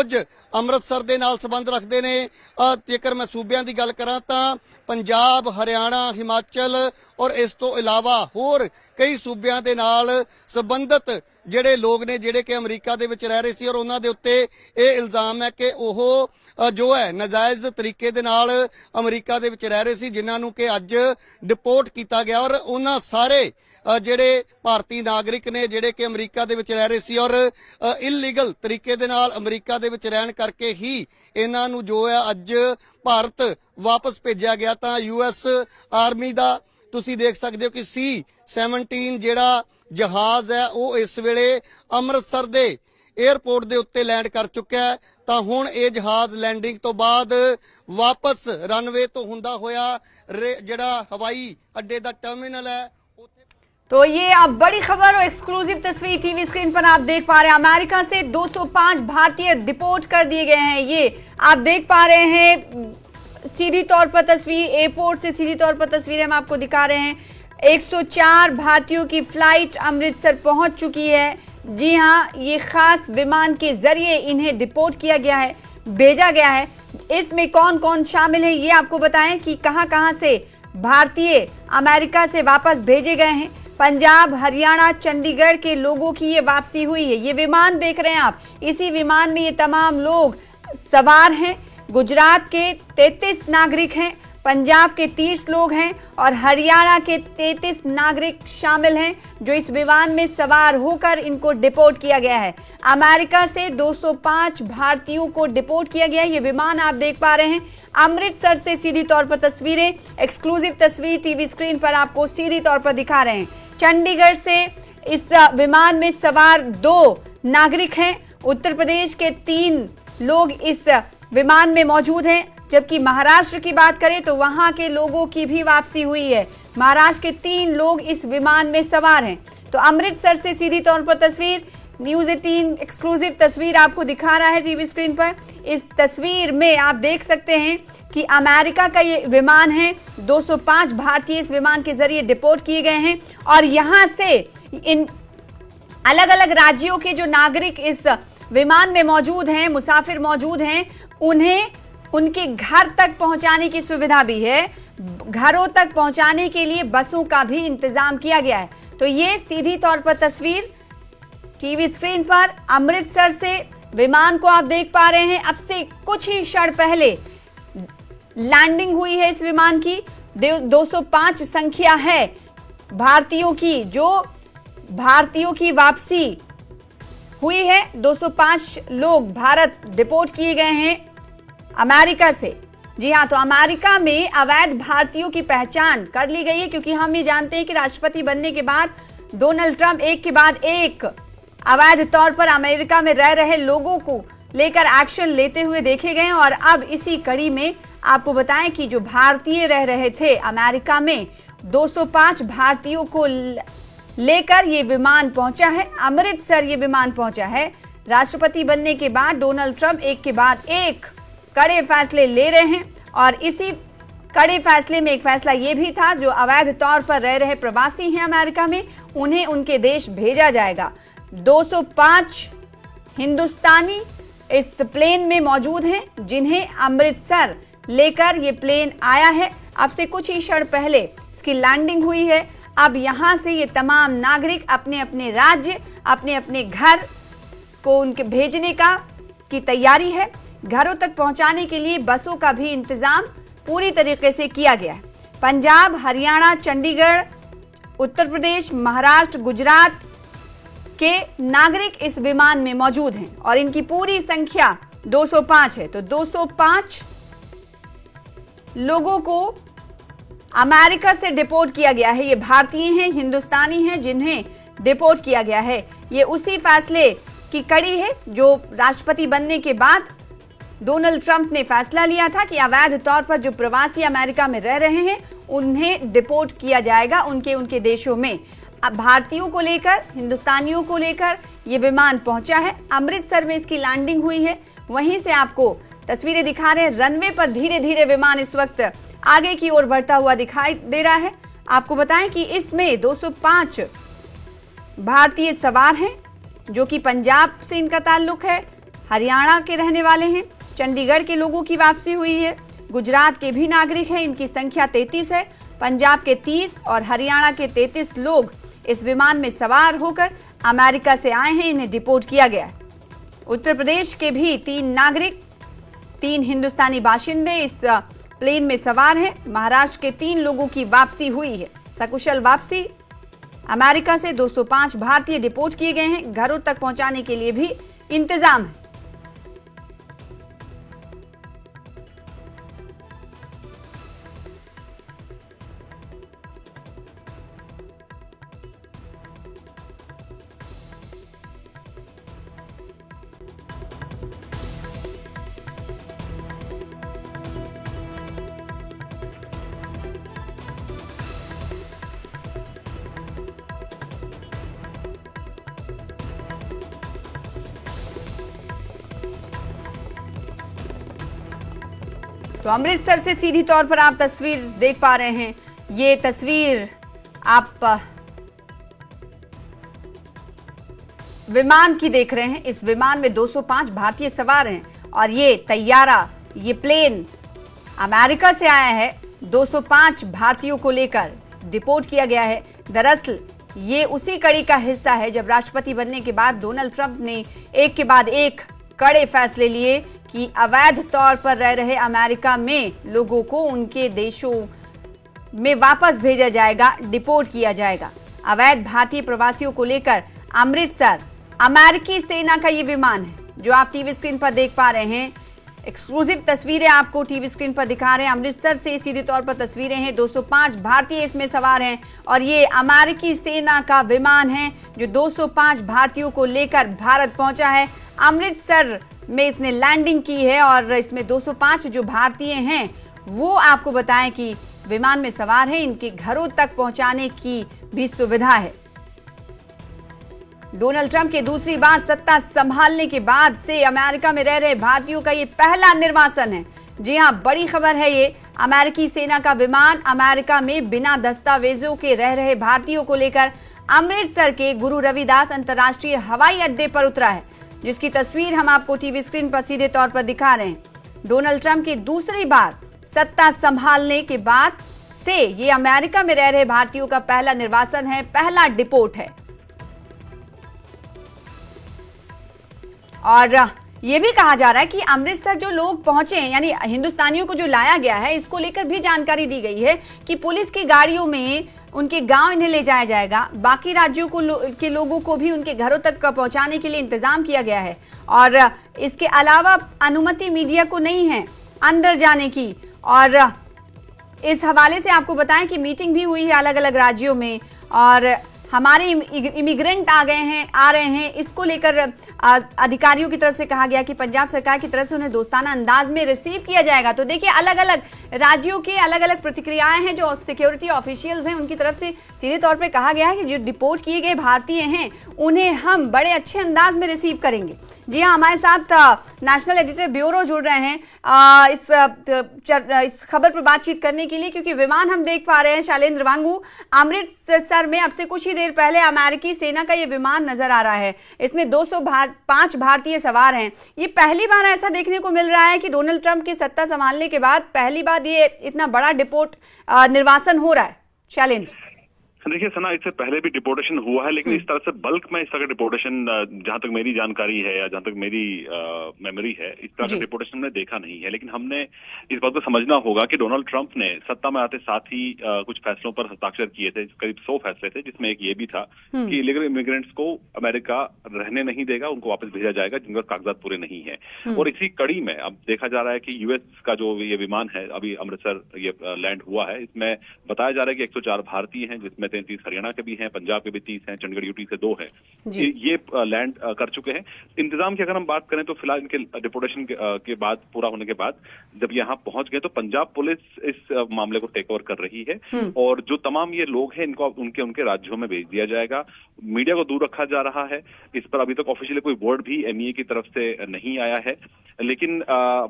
कुछ अमृतसर दे नाल संबंध रखते ने। जेकर मैं सूबियां की गल करां तां पंजाब, हरियाणा, हिमाचल और इस तो इलावा होर कई सूबियां दे नाल संबंधित ਜਿਹੜੇ लोग ने ਜਿਹੜੇ कि अमरीका ਦੇ ਵਿੱਚ रह रहे सी और ਉਹਨਾਂ ਦੇ ਉੱਤੇ ਇਹ ਇਲਜ਼ਾਮ है कि ਉਹ जो है नाजायज़ तरीके ਦੇ ਨਾਲ अमरीका ਦੇ ਵਿੱਚ रह रहे सी, जिन्हां ਨੂੰ कि ਅੱਜ डिपोर्ट किया गया और ਉਹਨਾਂ ਸਾਰੇ ਜਿਹੜੇ ਭਾਰਤੀ ਨਾਗਰਿਕ ਨੇ ਜਿਹੜੇ ਕਿ ਅਮਰੀਕਾ ਦੇ ਵਿੱਚ ਰਹਿ ਰਹੇ ਸੀ और ਇਲੀਗਲ ਤਰੀਕੇ ਦੇ ਨਾਲ ਅਮਰੀਕਾ ਦੇ ਵਿੱਚ ਰਹਿਣ ਕਰਕੇ ਹੀ ਇਹਨਾਂ ਨੂੰ ਜੋ ਹੈ ਅੱਜ ਭਾਰਤ ਵਾਪਸ ਭੇਜਿਆ ਗਿਆ। ਤਾਂ US ਆਰਮੀ ਦਾ ਤੁਸੀਂ ਦੇਖ ਸਕਦੇ ਹੋ कि C-17 ਜਿਹੜਾ जहाज है वो इस वेले अमृतसर दे एयरपोर्ट दे उत्ते लैंड कर चुका है। तो हुण ये जहाज लैंडिंग तो बाद वापस रनवे तो हुंदा होया जिहड़ा हवाई अड्डे दा टर्मिनल है। तो ये अब बड़ी खबर और एक्सक्लूसिव तस्वीर टीवी स्क्रीन पर आप देख पा रहे हैं। अमेरिका से 205 भारतीय डिपोर्ट कर दिए गए हैं। ये आप देख पा रहे हैं सीधी तौर पर तस्वीर, एयरपोर्ट से सीधी तौर पर तस्वीरें हम आपको दिखा रहे हैं। 104 भारतीयों की फ्लाइट अमृतसर पहुंच चुकी है। जी हां, ये खास विमान के जरिए इन्हें डिपोर्ट किया गया है, भेजा गया है। इसमें कौन कौन शामिल है ये आपको बताएं कि कहां से भारतीय अमेरिका से वापस भेजे गए हैं। पंजाब, हरियाणा, चंडीगढ़ के लोगों की ये वापसी हुई है। ये विमान देख रहे हैं आप, इसी विमान में ये तमाम लोग सवार हैं। गुजरात के 33 नागरिक हैं, पंजाब के 30 लोग हैं और हरियाणा के 33 नागरिक शामिल हैं जो इस विमान में सवार होकर इनको डिपोर्ट किया गया है। अमेरिका से 205 भारतीयों को डिपोर्ट किया गया है। ये विमान आप देख पा रहे हैं अमृतसर से सीधी तौर पर तस्वीरें, एक्सक्लूसिव तस्वीर टीवी स्क्रीन पर आपको सीधी तौर पर दिखा रहे हैं। चंडीगढ़ से इस विमान में सवार 2 नागरिक हैं। उत्तर प्रदेश के 3 लोग इस विमान में मौजूद हैं, जबकि महाराष्ट्र की बात करें तो वहां के लोगों की भी वापसी हुई है। महाराष्ट्र के 3 लोग इस विमान में सवार हैं। तो अमृतसर से सीधी तौर पर तस्वीर, न्यूज़ 18 एक्सक्लूसिव तस्वीर आपको दिखा रहा है टीवी स्क्रीन पर। इस तस्वीर में आप देख सकते हैं कि अमेरिका का ये विमान है। 205 भारतीय इस विमान के जरिए डिपोर्ट किए गए हैं और यहां से इन अलग अलग राज्यों के जो नागरिक इस विमान में मौजूद हैं, मुसाफिर मौजूद हैं, उन्हें उनके घर तक पहुंचाने की सुविधा भी है। घरों तक पहुंचाने के लिए बसों का भी इंतजाम किया गया है। तो ये सीधी तौर पर तस्वीर टीवी स्क्रीन पर अमृतसर से विमान को आप देख पा रहे हैं। अब से कुछ ही क्षण पहले लैंडिंग हुई है इस विमान की। 205 संख्या है भारतीयों की, जो भारतीयों की वापसी हुई है। 205 लोग भारत डिपोर्ट किए गए हैं अमेरिका से। जी हाँ, तो अमेरिका में अवैध भारतीयों की पहचान कर ली गई है, क्योंकि हम ये जानते हैं कि राष्ट्रपति बनने के बाद डोनाल्ड ट्रंप एक के बाद एक अवैध तौर पर अमेरिका में रह रहे लोगों को लेकर एक्शन लेते हुए देखे गए। और अब इसी कड़ी में आपको बताएं कि जो भारतीय रह रहे थे अमेरिका में, 205 भारतीयों को लेकर ये विमान पहुंचा है अमृतसर। ये विमान पहुंचा है। राष्ट्रपति बनने के बाद डोनाल्ड ट्रंप एक के बाद एक कड़े फैसले ले रहे हैं और इसी कड़े फैसले में एक फैसला ये भी था, जो अवैध तौर पर रह रहे प्रवासी हैं अमेरिका में, उन्हें उनके देश भेजा जाएगा। 205 हिंदुस्तानी इस प्लेन में मौजूद हैं, जिन्हें अमृतसर लेकर ये प्लेन आया है। अब से कुछ ही क्षण पहले इसकी लैंडिंग हुई है। अब यहां से ये तमाम नागरिक अपने अपने राज्य, अपने अपने घर को उनके भेजने की तैयारी है। घरों तक पहुंचाने के लिए बसों का भी इंतजाम पूरी तरीके से किया गया है। पंजाब, हरियाणा, चंडीगढ़, उत्तर प्रदेश, महाराष्ट्र, गुजरात के नागरिक इस विमान में मौजूद हैं और इनकी पूरी संख्या 205 है। तो 205 लोगों को अमेरिका से डिपोर्ट किया गया है। ये भारतीय हैं, हिंदुस्तानी हैं, जिन्हें डिपोर्ट किया गया है। ये उसी फैसले की कड़ी है जो राष्ट्रपति बनने के बाद डोनाल्ड ट्रंप ने फैसला लिया था कि अवैध तौर पर जो प्रवासी अमेरिका में रह रहे हैं उन्हें डिपोर्ट किया जाएगा उनके देशों में। अब भारतीयों को लेकर, हिंदुस्तानियों को लेकर ये विमान पहुंचा है। अमृतसर में इसकी लैंडिंग हुई है। वहीं से आपको तस्वीरें दिखा रहे हैं। रनवे पर धीरे धीरे विमान इस वक्त आगे की ओर बढ़ता हुआ दिखाई दे रहा है। आपको बताएं कि इसमें 205 भारतीय सवार हैं, जो कि पंजाब से इनका ताल्लुक है, हरियाणा के रहने वाले हैं। चंडीगढ़ के लोगों की वापसी हुई है। गुजरात के भी नागरिक हैं, इनकी संख्या 33 है। पंजाब के 30 और हरियाणा के 33 लोग इस विमान में सवार होकर अमेरिका से आए हैं, इन्हें डिपोर्ट किया गया है। उत्तर प्रदेश के भी 3 नागरिक, 3 हिंदुस्तानी बाशिंदे इस प्लेन में सवार हैं। महाराष्ट्र के 3 लोगों की वापसी हुई है, सकुशल वापसी। अमेरिका से 205 भारतीय डिपोर्ट किए गए हैं। घरों तक पहुंचाने के लिए भी इंतजाम है। तो अमृतसर से सीधी तौर पर आप तस्वीर देख पा रहे हैं। ये तस्वीर आप विमान की देख रहे हैं। इस विमान में 205 भारतीय सवार हैं और ये तैयारा, ये प्लेन अमेरिका से आया है। 205 भारतीयों को लेकर डिपोर्ट किया गया है। दरअसल ये उसी कड़ी का हिस्सा है जब राष्ट्रपति बनने के बाद डोनाल्ड ट्रंप ने एक के बाद एक कड़े फैसले लिए कि अवैध तौर पर रह रहे अमेरिका में लोगों को उनके देशों में वापस भेजा जाएगा, डिपोर्ट किया जाएगा। अवैध भारतीय प्रवासियों को लेकर अमृतसर अमेरिकी सेना का ये विमान है जो आप टीवी स्क्रीन पर देख पा रहे हैं। एक्सक्लूसिव तस्वीरें आपको टीवी स्क्रीन पर दिखा रहे हैं। अमृतसर से सीधे तौर पर तस्वीरें हैं। 205 भारतीय इसमें सवार हैं और ये अमेरिकी सेना का विमान है जो 205 भारतीयों को लेकर भारत पहुंचा है। अमृतसर में इसने लैंडिंग की है और इसमें 205 जो भारतीय हैं वो आपको बताएं कि विमान में सवार हैं। इनके घरों तक पहुंचाने की भी सुविधा है। डोनाल्ड ट्रंप के दूसरी बार सत्ता संभालने के बाद से अमेरिका में रह रहे भारतीयों का ये पहला निर्वासन है। जी हां, बड़ी खबर है ये। अमेरिकी सेना का विमान अमेरिका में बिना दस्तावेजों के रह रहे भारतीयों को लेकर अमृतसर के गुरु रविदास अंतर्राष्ट्रीय हवाई अड्डे पर उतरा है, जिसकी तस्वीर हम आपको टीवी स्क्रीन पर सीधे तौर पर दिखा रहे हैं। डोनाल्ड ट्रंप की दूसरी बार सत्ता संभालने के बाद से ये अमेरिका में रह रहे भारतीयों का पहला निर्वासन है, पहला डिपोर्ट है। और ये भी कहा जा रहा है कि अमृतसर जो लोग पहुंचे हैं, यानी हिंदुस्तानियों को जो लाया गया है, इसको लेकर भी जानकारी दी गई है कि पुलिस की गाड़ियों में उनके गांव इन्हें ले जाया जाएगा। बाकी राज्यों के लोगों को भी उनके घरों तक पहुंचाने के लिए इंतजाम किया गया है और इसके अलावा अनुमति मीडिया को नहीं है अंदर जाने की। और इस हवाले से आपको बताएं कि मीटिंग भी हुई है अलग अलग राज्यों में और हमारे इमिग्रेंट आ रहे हैं। इसको लेकर अधिकारियों की तरफ से कहा गया कि पंजाब सरकार की तरफ से उन्हें दोस्ताना अंदाज में रिसीव किया जाएगा। तो देखिए, अलग अलग राज्यों के अलग अलग प्रतिक्रियाएं हैं। जो सिक्योरिटी ऑफिशियल्स हैं उनकी तरफ से सीधे तौर पे कहा गया है कि जो डिपोर्ट किए गए भारतीय हैं उन्हें हम बड़े अच्छे अंदाज में रिसीव करेंगे। जी हाँ, हमारे साथ नेशनल एडिटर ब्यूरो जुड़ रहे हैं इस खबर पर बातचीत करने के लिए, क्योंकि विमान हम देख पा रहे हैं शैलेंद्र वांगू, अमृतसर में अब से कुछ ही देर पहले अमेरिकी सेना का ये विमान नजर आ रहा है। इसमें 205 भारतीय सवार हैं। ये पहली बार ऐसा देखने को मिल रहा है कि डोनाल्ड ट्रंप की सत्ता संभालने के बाद पहली बार ये इतना बड़ा डिपोर्ट निर्वासन हो रहा है। शैलेंद्र, देखिए सना, इससे पहले भी डिपोर्टेशन हुआ है, लेकिन इस तरह से बल्क में इस तरह का डिपोर्टेशन, जहां तक मेरी जानकारी है या जहां तक मेरी मेमोरी है, इस तरह का डिपोर्टेशन हमने देखा नहीं है। लेकिन हमने इस बात को समझना होगा कि डोनाल्ड ट्रंप ने सत्ता में आते साथ ही कुछ फैसलों पर हस्ताक्षर किए थे, करीब 100 फैसले थे, जिसमें एक ये भी था कि इलीगल इमिग्रेंट्स को अमेरिका रहने नहीं देगा, उनको वापस भेजा जाएगा जिनके कागजात पूरे नहीं है। और इसी कड़ी में अब देखा जा रहा है कि यूएस का जो ये विमान है अभी अमृतसर ये लैंड हुआ है, इसमें बताया जा रहा है कि 104 भारतीय हैं, जिसमें 33 हरियाणा के भी हैं, पंजाब के भी 30 हैं, चंडीगढ़ यूटी से 2 हैं। ये लैंड कर चुके हैं। इंतजाम की अगर हम बात करें तो फिलहाल इनके डिपोर्टेशन के बाद, पूरा होने के बाद जब यहाँ पहुंच गए तो पंजाब पुलिस इस मामले को टेक ओवर कर रही है और जो तमाम ये लोग हैं इनको उनके राज्यों में भेज दिया जाएगा मीडिया को दूर रखा जा रहा है। इस पर अभी तक ऑफिशियली कोई वर्ड भी एमईए की तरफ से नहीं आया है, लेकिन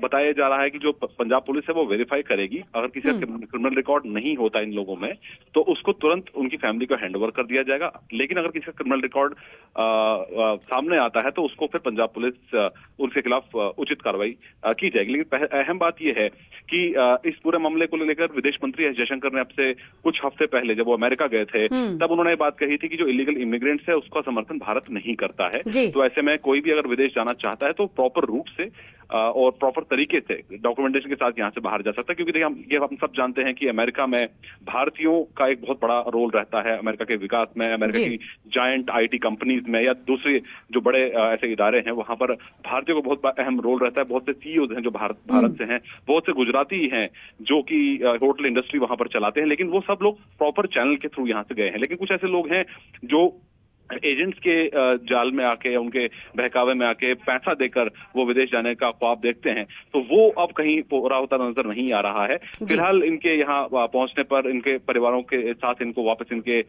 बताया जा रहा है कि जो पंजाब पुलिस है वो वेरीफाई करेगी। अगर किसी का क्रिमिनल रिकॉर्ड नहीं होता इन लोगों में तो उसको तुरंत उनकी फैमिली को हैंडओवर कर दिया जाएगा। लेकिन अगर किसी का क्रिमिनल रिकॉर्ड सामने आता है तो उसको फिर पंजाब पुलिस उनके खिलाफ उचित कार्रवाई की जाएगी। लेकिन अहम बात यह है कि इस पूरे मामले को लेकर विदेश मंत्री एस जयशंकर ने अब से कुछ हफ्ते पहले जब वो अमेरिका गए थे तब उन्होंने ये बात कही थी कि जो इलीगल इमिग्रेंट्स है उसका समर्थन भारत नहीं करता है। तो ऐसे में कोई भी अगर विदेश जाना चाहता है तो प्रॉपर रूट से और प्रॉपर तरीके से डॉक्यूमेंटेशन के साथ यहाँ से बाहर जा सकता है। क्योंकि देखिए हम सब जानते हैं कि अमेरिका में भारतीयों का एक बहुत बड़ा रोल रहता है अमेरिका के विकास में। अमेरिका की जायंट आईटी कंपनीज में या दूसरे जो बड़े ऐसे इदारे हैं वहां पर भारतीयों को बहुत अहम रोल रहता है। बहुत से सीईओ हैं जो भारत से हैं, बहुत से गुजराती हैं जो कि होटल इंडस्ट्री वहां पर चलाते हैं, लेकिन वो सब लोग प्रॉपर चैनल के थ्रू यहाँ से गए हैं। लेकिन कुछ ऐसे लोग हैं जो एजेंट्स के जाल में आके या उनके बहकावे में आके पैसा देकर वो विदेश जाने का ख्वाब देखते हैं, तो वो अब कहीं पूरा होता नजर नहीं आ रहा है। फिलहाल इनके यहाँ पहुंचने पर इनके परिवारों के साथ इनको वापस इनके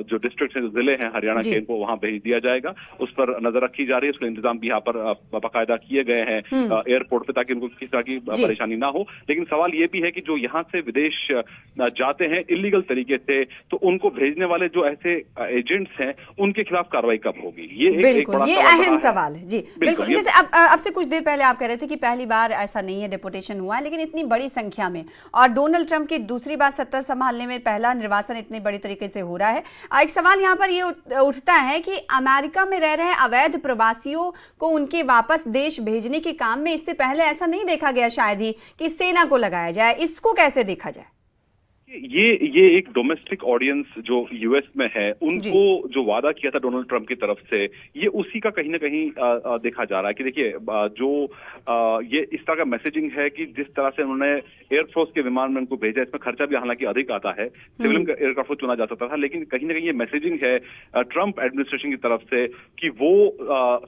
जो डिस्ट्रिक्ट हैं, जो जिले हैं हरियाणा के, इनको वहां भेज दिया जाएगा। उस पर नजर रखी जा रही है, उसके इंतजाम भी यहाँ पर बाकायदा किए गए हैं एयरपोर्ट पे, ताकि उनको किसी तरह की परेशानी ना हो। लेकिन सवाल ये भी है कि जो यहाँ से विदेश जाते हैं इलीगल तरीके से, तो उनको भेजने वाले जो ऐसे एजेंट्स हैं उनके खिलाफ कार्रवाई कब होगी, ये एक बड़ा अहम सवाल है। जी बिल्कुल, जैसे अब से कुछ देर पहले आप कह रहे थे कि पहली बार ऐसा नहीं है डिपोटेशन हुआ है, लेकिन इतनी बड़ी संख्या में, और डोनाल्ड ट्रंप की दूसरी बार सत्ता संभालने में पहला निर्वासन इतने बड़ी तरीके से हो रहा है। एक सवाल यहाँ पर ये उठता है कि अमेरिका में रह रहे अवैध प्रवासियों को उनके वापस देश भेजने के काम में इससे पहले ऐसा नहीं देखा गया शायद ही कि सेना को लगाया जाए, इसको कैसे देखा जाए? ये एक डोमेस्टिक ऑडियंस जो यूएस में है उनको जो वादा किया था डोनाल्ड ट्रंप की तरफ से, ये उसी का कहीं ना कहीं देखा जा रहा है। कि देखिए जो ये इस तरह का मैसेजिंग है कि जिस तरह से उन्होंने एयरफोर्स के विमान में उनको भेजा, इसमें खर्चा भी हालांकि अधिक आता है, सिविलियन एयरक्राफ्ट को चुना जा सकता था, लेकिन कहीं ना कहीं ये मैसेजिंग है ट्रंप एडमिनिस्ट्रेशन की तरफ से कि वो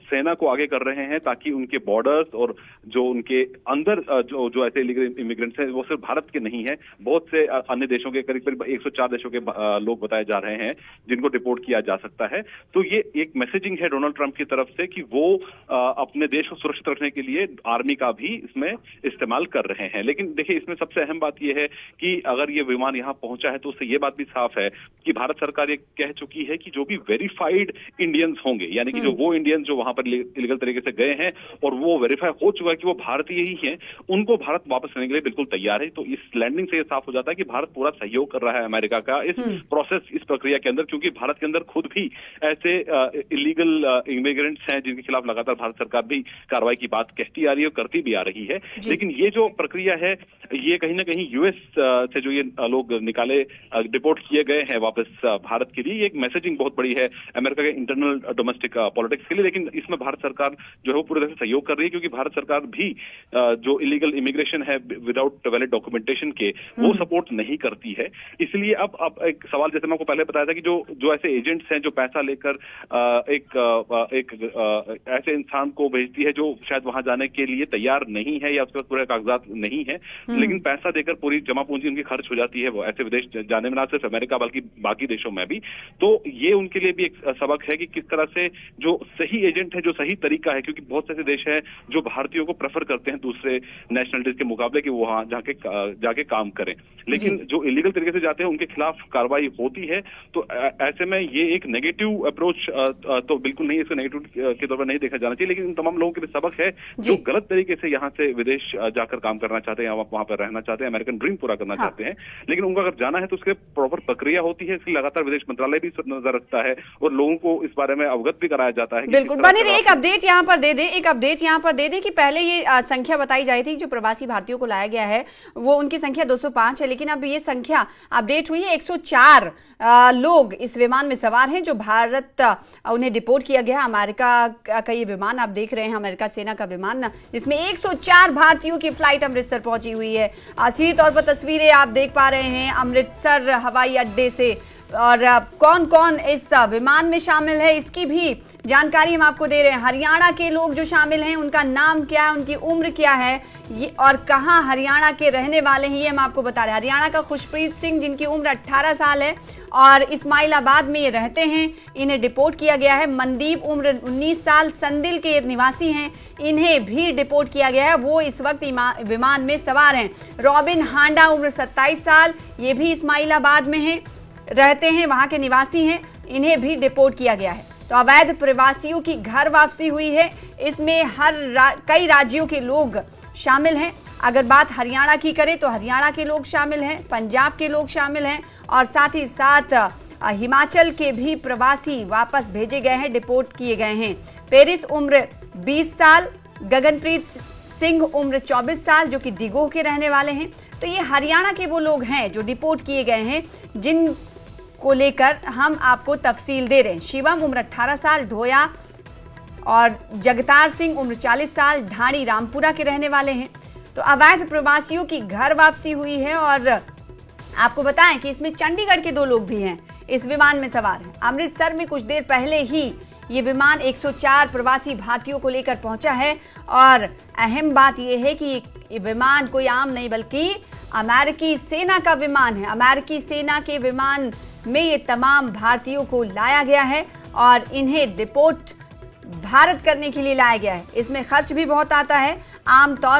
सेना को आगे कर रहे हैं ताकि उनके बॉर्डर्स और जो उनके अंदर जो ऐसे इलीगल इमिग्रेंट्स हैं वो सिर्फ भारत के नहीं है, बहुत से अन्य देशों के करीब 104 देशों के लोग बताए जा रहे हैं जिनको डिपोर्ट किया जा सकता है। तो ये एक मैसेजिंग है डोनाल्ड ट्रंप की तरफ से कि वो अपने देश को सुरक्षित रखने के लिए आर्मी का भी इसमें इस्तेमाल कर रहे हैं। लेकिन देखिए इसमें सबसे अहम बात यह है कि अगर ये विमान यहां पहुंचा है तो उससे ये बात भी साफ है कि भारत सरकार ये कह चुकी है कि जो भी वेरीफाइड इंडियंस होंगे, यानी कि जो वो इंडियंस जो वहां पर इलीगल तरीके से गए हैं और वो वेरीफाई हो चुका है कि वो भारतीय ही हैं, उनको भारत वापस लेने के लिए बिल्कुल तैयार है। तो इस लैंडिंग से ये साफ हो जाता है कि भारत पूरा सहयोग कर रहा है अमेरिका का इस प्रोसेस, इस प्रक्रिया के अंदर, क्योंकि भारत के अंदर खुद भी ऐसे इलीगल इमिग्रेंट्स हैं जिनके खिलाफ लगातार भारत सरकार भी कार्रवाई की बात कहती आ रही है और करती भी आ रही है। लेकिन ये जो प्रक्रिया है ये कहीं ना कहीं यूएस से जो ये लोग निकाले डिपोर्ट किए गए हैं वापस भारत के लिए, ये एक मैसेजिंग बहुत बड़ी है अमेरिका के इंटरनल डोमेस्टिक पॉलिटिक्स के लिए। लेकिन इसमें भारत सरकार जो है वो पूरी तरह से सहयोग कर रही है, क्योंकि भारत सरकार भी जो इलीगल इमिग्रेशन है विदाउट वैलिड डॉक्यूमेंटेशन के वो सपोर्ट नहीं करती है। इसलिए अब एक सवाल, जैसे मैं आपको पहले बताया था कि जो ऐसे एजेंट्स हैं जो पैसा लेकर एक ऐसे इंसान को भेजती है जो शायद वहां जाने के लिए तैयार नहीं है या उसके पास पूरे कागजात नहीं है, लेकिन पैसा देकर पूरी जमा पूंजी उनकी खर्च हो जाती है वो ऐसे विदेश जाने में, ना सिर्फ अमेरिका बल्कि बाकी देशों में भी। तो ये उनके लिए भी एक सबक है कि किस तरह से जो सही एजेंट है, जो सही तरीका है, क्योंकि बहुत से ऐसे देश हैं जो भारतीयों को प्रेफर करते हैं दूसरे नेशनलिटीज के मुकाबले कि वो वहां जाके काम करें, लेकिन जो इलीगल तरीके से जाते हैं उनके खिलाफ कार्रवाई होती है। तो ऐसे में ये एक नेगेटिव अप्रोच तो बिल्कुल नहीं, इसको नेगेटिव के तौर पर नहीं देखा जाना चाहिए, लेकिन इन तमाम लोगों के लिए सबक है जो गलत तरीके से यहाँ से विदेश जाकर काम करना चाहते हैं, वहां पर रहना चाहते हैं, अमेरिकन ड्रीम पूरा करना चाहते हैं, लेकिन उनको अगर जाना है तो उसके प्रॉपर प्रक्रिया होती है। इसलिए लगातार विदेश मंत्रालय भी नजर रखता है और लोगों को इस बारे में अवगत भी कराया जाता है। बिल्कुल बनीर, एक अपडेट यहाँ पर दे दे कि पहले ये संख्या बताई जाई थी जो प्रवासी भारतीयों को लाया गया है वो उनकी संख्या 205 है, लेकिन अब ये संख्या अपडेट हुई है 104 लोग इस विमान में सवार हैं जो भारत उन्हें डिपोर्ट किया गया। अमेरिका का ये विमान आप देख रहे हैं, अमेरिका सेना का विमान, जिसमें 104 भारतीयों की फ्लाइट अमृतसर पहुंची हुई है। सीधे तौर पर तस्वीरें आप देख पा रहे हैं अमृतसर हवाई अड्डे से। और कौन कौन इस विमान में शामिल है इसकी भी जानकारी हम आपको दे रहे हैं। हरियाणा के लोग जो शामिल हैं उनका नाम क्या है, उनकी उम्र क्या है, ये और कहां हरियाणा के रहने वाले हैं ये हम आपको बता रहे हैं। हरियाणा का खुशप्रीत सिंह जिनकी उम्र 18 साल है और इस्माइलाबाद में ये रहते हैं, इन्हें डिपोर्ट किया गया है। मनदीप उम्र 19 साल संदिल के निवासी हैं, इन्हें भी डिपोर्ट किया गया है, वो इस वक्त विमान में सवार हैं। रॉबिन हांडा उम्र 27 साल, ये भी इस्माइलाबाद में हैं, रहते हैं, वहां के निवासी हैं, इन्हें भी डिपोर्ट किया गया है। तो अवैध प्रवासियों की घर वापसी हुई है, इसमें कई राज्यों के लोग शामिल हैं। अगर बात हरियाणा की करें तो हरियाणा के लोग शामिल हैं, पंजाब के लोग शामिल हैं और साथ ही साथ हिमाचल के भी प्रवासी वापस भेजे गए हैं, डिपोर्ट किए गए हैं। पेरिस उम्र 20 साल, गगनप्रीत सिंह उम्र 24 साल जो कि डिगोह के रहने वाले हैं। तो ये हरियाणा के वो लोग हैं जो डिपोर्ट किए गए हैं, जिन को लेकर हम आपको तफसील दे रहे हैं। शिवम उम्र 18 साल ढोया और जगतार सिंह उम्र 40 साल ढाणी रामपुरा के रहने वाले हैं। तो अवैध प्रवासियों की घर वापसी हुई है और आपको बताएं कि इसमें चंडीगढ़ के 2 लोग भी हैं, इस विमान में सवार हैं। अमृतसर में कुछ देर पहले ही ये विमान 104 प्रवासी भारतीयों को लेकर पहुंचा है और अहम बात यह है कि ये विमान कोई आम नहीं बल्कि अमेरिकी सेना का विमान है। अमेरिकी सेना के विमान में ये तमाम भारतीयों को लाया गया है और इन्हें डिपोर्ट भारत करने के लिए लाया गया है। इसमें खर्च भी बहुत आता है। आमतौर